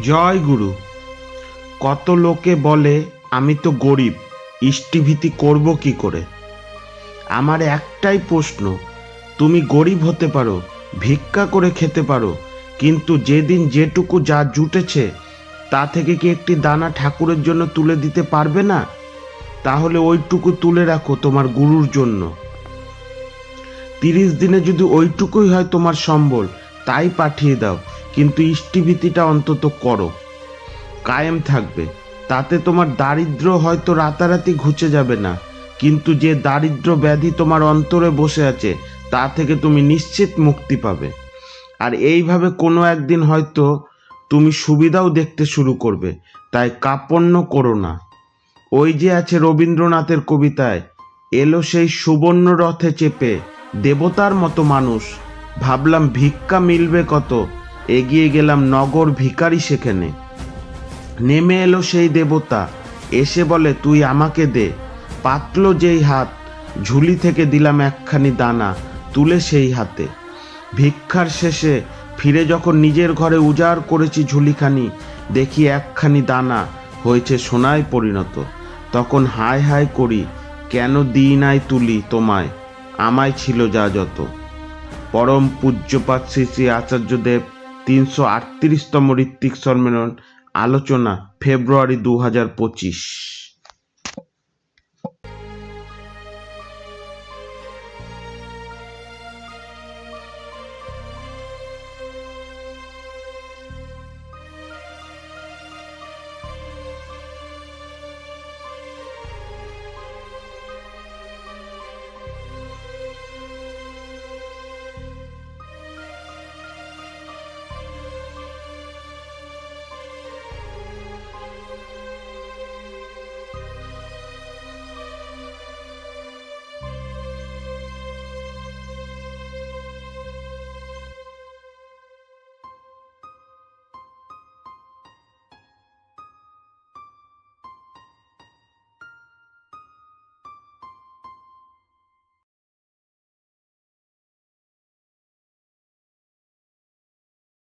জয় গুরু। কত লোকে বলে আমি তো গরিব, ইষ্টিভীতি করব কি করে। আমার একটাই প্রশ্ন, তুমি গরিব হতে পারো, ভিক্ষা করে খেতে পারো, কিন্তু যেদিন যেটুকু যা জুটেছে তা থেকে কি একটি দানা ঠাকুরের জন্য তুলে দিতে পারবে না? তাহলে ওইটুকু তুলে রাখো তোমার গুরুর জন্য। 30 দিনে যদি ওইটুকুই হয় তোমার সম্বল, তাই পাঠিয়ে দাও, কিন্তু ইষ্টিভীতিটা অন্তত করো, কায়েম থাকবে। তাতে তোমার দারিদ্র হয়তো রাতারাতি ঘুচে যাবে না, কিন্তু যে দারিদ্র ব্যাধি তোমার অন্তরে বসে আছে তা থেকে তুমি নিশ্চিত মুক্তি পাবে। আর এইভাবে কোনো একদিন হয়তো তুমি সুবিধাও দেখতে শুরু করবে। তাই কাপড় করো না। ওই যে আছে রবীন্দ্রনাথের কবিতায়, এলো সেই সুবর্ণ রথে চেপে দেবতার মতো মানুষ, ভাবলাম ভিক্ষা মিলবে কত, এগিয়ে গেলাম নগর ভিখারি সেখানে। নেমে এলো সেই দেবতা, এসে বলে তুই আমাকে দে। পাতলো যেই হাত, ঝুলি থেকে দিলাম একখানি দানা তুলে সেই হাতে। ভিক্ষার শেষে ফিরে যখন নিজের ঘরে উজাড় করেছি ঝুলিখানি, দেখি একখানি দানা হয়েছে সোনায় পরিণত। তখন হায় হায় করি, কেন দিই নাই তুলি তোমায়, আমায় ছিল যা যত। পরম পূজ্যপাত শ্রী শ্রী আচার্যদেব 338তম ঋত্বিক সম্মেলন। আলোচনা ফেব্রুয়ারি 2025।